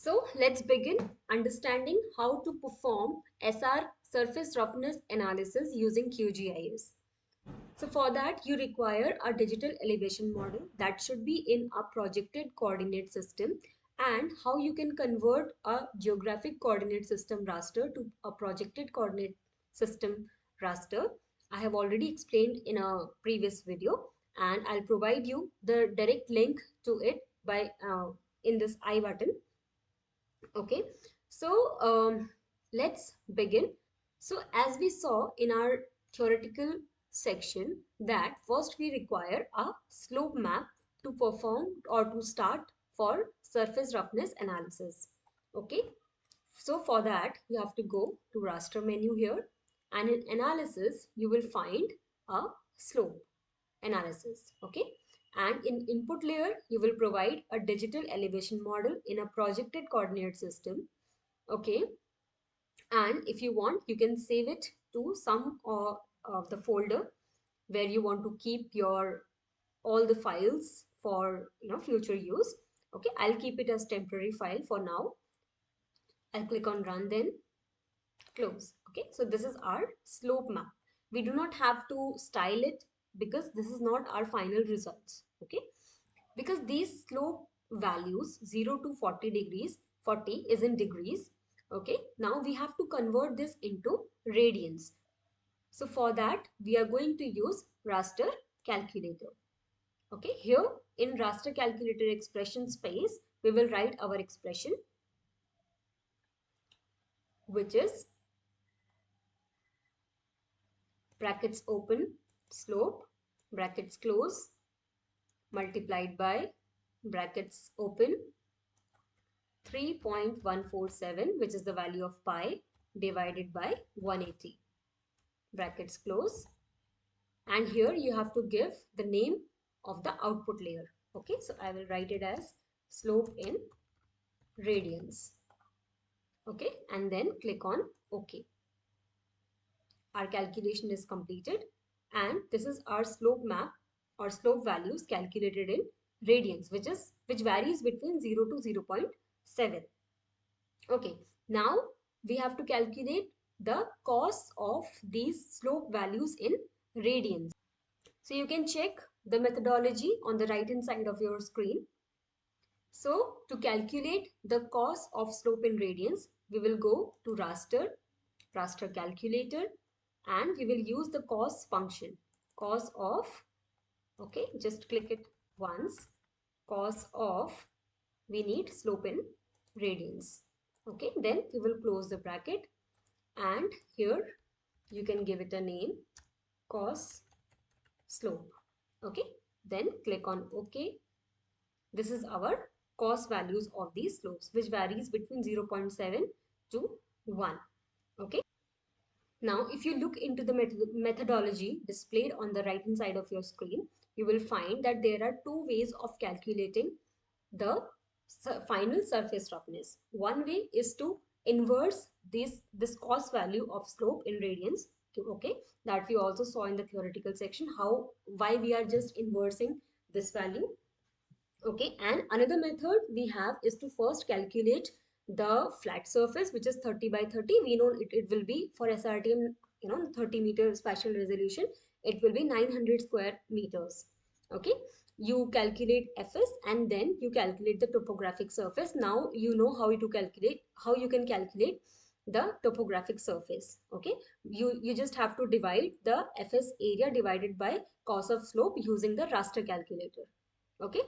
So let's begin understanding how to perform SR surface roughness analysis using QGIS. So for that you require a digital elevation model that should be in a projected coordinate system, and how you can convert a geographic coordinate system raster to a projected coordinate system raster. I have already explained in a previous video, and I'll provide you the direct link to it by in this I button. Okay, so let's begin. So as we saw in our theoretical section that first we require a slope map to perform or to start for surface roughness analysis. Okay, so for that you have to go to raster menu here, and in analysis you will find a slope analysis. Okay, and in input layer you will provide a digital elevation model in a projected coordinate system. Okay, and if you want you can save it to some of the folder where you want to keep your all the files for future use. Okay, I'll keep it as temporary file for now. I'll click on run, then close. Okay, so this is our slope map. We do not have to style it because this is not our final results. Okay, because these slope values 0 to 40 degrees, 40 is in degrees. Okay, now we have to convert this into radians. So for that we are going to use raster calculator. Okay, here in raster calculator expression space we will write our expression, which is brackets open slope brackets close multiplied by brackets open 3.147, which is the value of pi, divided by 180 brackets close, and here you have to give the name of the output layer. Okay, so I will write it as slope in radians. Okay, and then click on OK. Our calculation is completed, and this is our slope map or slope values calculated in radians, which varies between 0 to 0.7. Okay, now we have to calculate the cos of these slope values in radians. So you can check the methodology on the right hand side of your screen. So to calculate the cos of slope in radians, we will go to raster calculator, and we will use the cos function. Cos of, okay, just click it once. Cos of, we need slope in radians. Okay, then we will close the bracket, and here you can give it a name, cos slope. Okay, then click on OK. This is our cos values of these slopes, which varies between 0.7 to 1. Okay, now if you look into the methodology displayed on the right hand side of your screen, you will find that there are two ways of calculating the final surface roughness. One way is to inverse this cos value of slope in radians. Okay, that we also saw in the theoretical section, why we are just inversing this value. Okay, and another method we have is to first calculate the flat surface, which is 30 by 30. We know it will be for SRTM, 30-meter spatial resolution, it will be 900 square meters. Okay, you calculate FS and then you calculate the topographic surface. Now you know how you can calculate the topographic surface. Okay, you just have to divide the FS area divided by cos of slope using the raster calculator. Okay,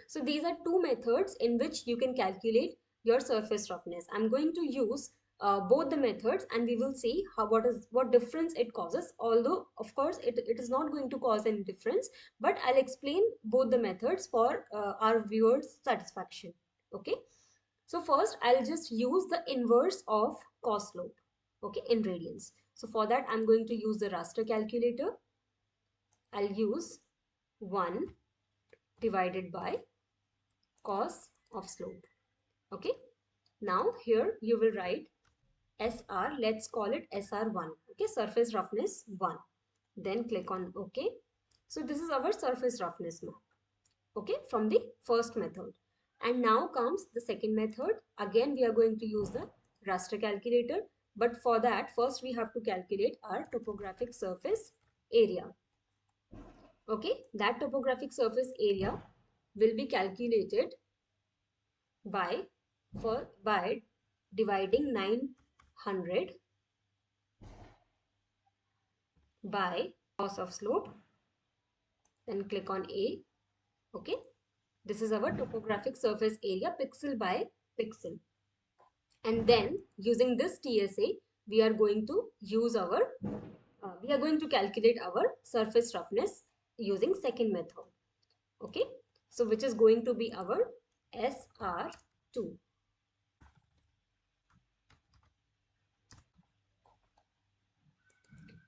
so these are two methods in which you can calculate your surface roughness. I'm going to use both the methods, and we will see what difference it causes, although of course it is not going to cause any difference, but I'll explain both the methods for our viewers satisfaction. Okay, so first I'll just use the inverse of cos slope, okay, in radians. So for that I'm going to use the raster calculator. I'll use 1 divided by cos of slope. Okay, now here you will write SR, let's call it SR1. Okay, surface roughness 1. Then click on OK. So this is our surface roughness map. Okay, from the first method. And now comes the second method. Again, we are going to use the raster calculator. But for that, first we have to calculate our topographic surface area. Okay, that topographic surface area will be calculated by dividing 900 by loss of slope. Then click on A. Okay, this is our topographic surface area pixel by pixel. And then using this TSA, we are going to use our we are going to calculate our surface roughness using second method. Okay, so which is going to be our SR2.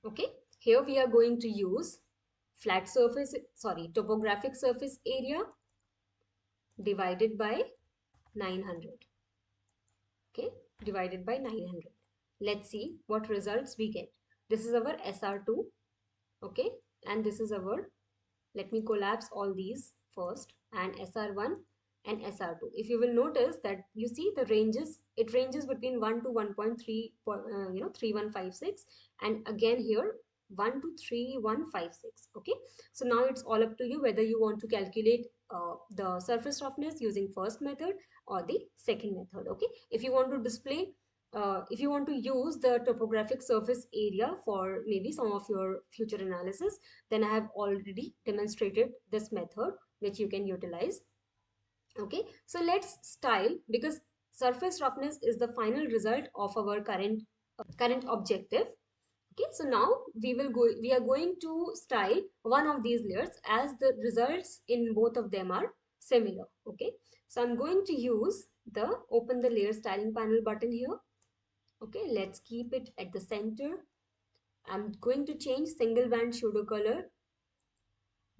Okay, here we are going to use topographic surface area divided by 900. Okay, divided by 900. Let's see what results we get. This is our SR2. Okay, and this is our, let me collapse all these first, and SR1 and SR2. If you will notice that you see the ranges, it ranges between 1 to 1.3 3156, and again here 1 to 3156. Okay, so now it's all up to you whether you want to calculate the surface roughness using first method or the second method. Okay, if you want to display if you want to use the topographic surface area for maybe some of your future analysis, then I have already demonstrated this method which you can utilize. Okay, so let's style, because surface roughness is the final result of our current objective. Okay, so now we are going to style one of these layers as the results in both of them are similar. Okay, so I'm going to use the open the layer styling panel button here. Okay, let's keep it at the center. I'm going to change single band pseudo color,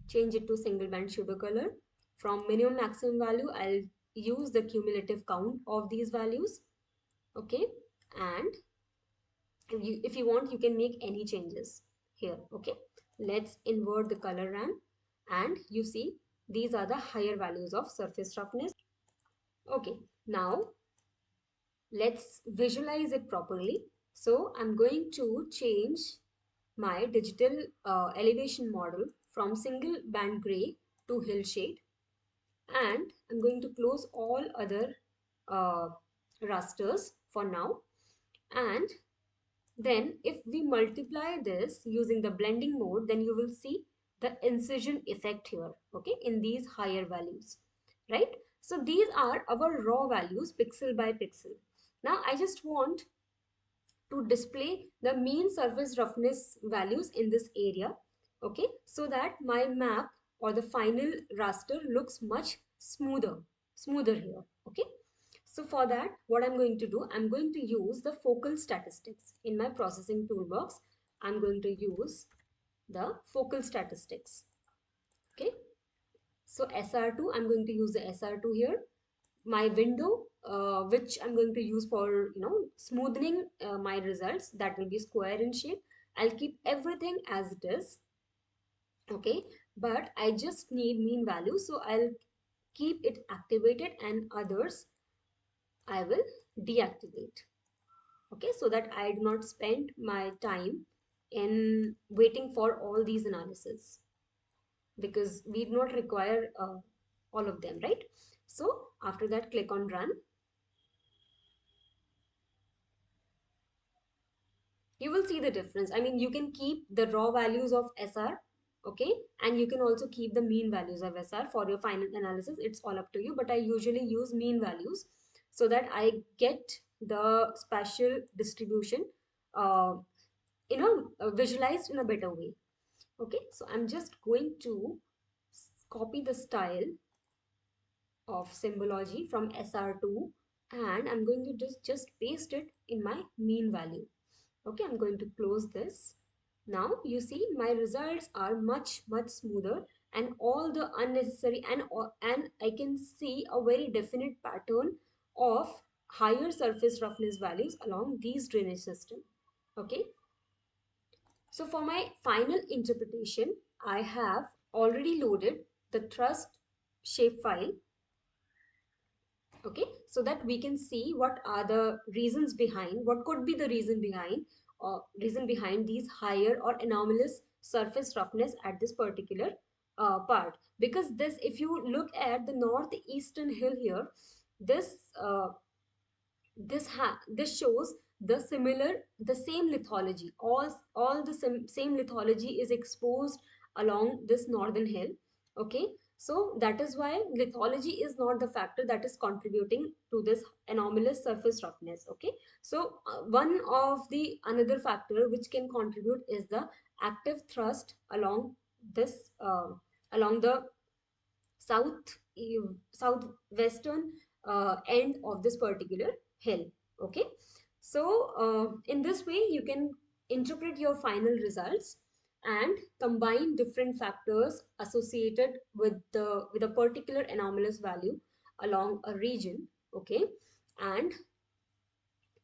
change it to single band pseudo color. From minimum maximum value, I'll use the cumulative count of these values. Okay, and if you want, you can make any changes here. Okay, let's invert the color ramp, and you see these are the higher values of surface roughness. Okay, now let's visualize it properly. So I'm going to change my digital elevation model from single band gray to hill shade, and I'm going to close all other uh, rasters for now. And then if we multiply this using the blending mode, then you will see the incision effect here, okay, in these higher values, right? So these are our raw values pixel by pixel. Now I just want to display the mean surface roughness values in this area. Okay, so that my map or the final raster looks much smoother here. Okay, so for that, what I'm going to do, I'm going to use the focal statistics in my processing toolbox. I'm going to use the focal statistics. Okay, so SR2, I'm going to use the SR2 here. My window, which I'm going to use for smoothing my results, that will be square in shape. I'll keep everything as it is. Okay, but I just need mean value, so I'll keep it activated and others I will deactivate. Okay, so that I do not spend my time in waiting for all these analysis, because we do not require all of them, right? So after that, click on run. You will see the difference. I mean, you can keep the raw values of SR, okay, and you can also keep the mean values of SR for your final analysis. It's all up to you, but I usually use mean values so that I get the spatial distribution uh, visualized in a better way. Okay, so I'm just going to copy the style of symbology from SR2, and I'm going to just paste it in my mean value. Okay, I'm going to close this. Now you see my results are much smoother, and all the unnecessary and I can see a very definite pattern of higher surface roughness values along these drainage system. Okay, so for my final interpretation, I have already loaded the thrust shapefile. Okay, so that we can see what are the reasons behind, what could be the reason behind these higher or anomalous surface roughness at this particular part. Because this, if you look at the northeastern hill here, this uh, this shows the same lithology. All the same lithology is exposed along this northern hill. Okay, so that is why lithology is not the factor that is contributing to this anomalous surface roughness. Okay, so one of the another factor which can contribute is the active thrust along this along the southwestern end of this particular hill. Okay, so in this way you can interpret your final results and combine different factors associated with a particular anomalous value along a region. Okay, and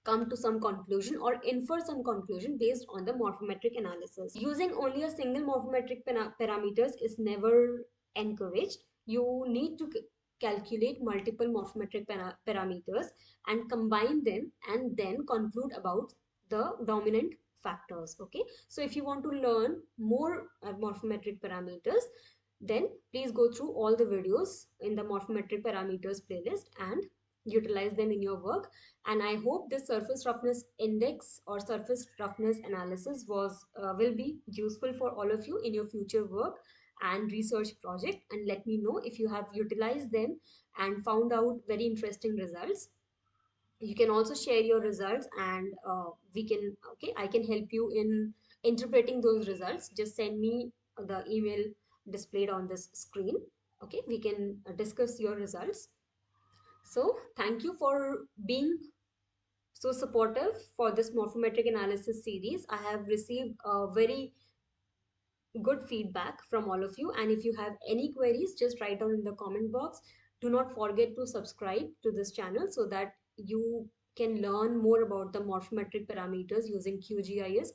come to some conclusion or infer some conclusion based on the morphometric analysis. Using only a single morphometric parameters is never encouraged. You need to calculate multiple morphometric parameters and combine them and then conclude about the dominant factors. Okay, so if you want to learn more morphometric parameters, then please go through all the videos in the morphometric parameters playlist and utilize them in your work. And I hope this surface roughness index or surface roughness analysis was will be useful for all of you in your future work and research project. And let me know if you have utilized them and found out very interesting results. You can also share your results, and we can okay, I can help you in interpreting those results. Just send me the email displayed on this screen. Okay, we can discuss your results. So thank you for being so supportive for this morphometric analysis series. I have received a very good feedback from all of you, and if you have any queries, just write down in the comment box. Do not forget to subscribe to this channel so that you can learn more about the morphometric parameters using QGIS,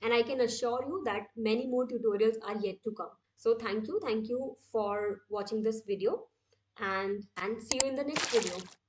and I can assure you that many more tutorials are yet to come. So thank you for watching this video, and see you in the next video.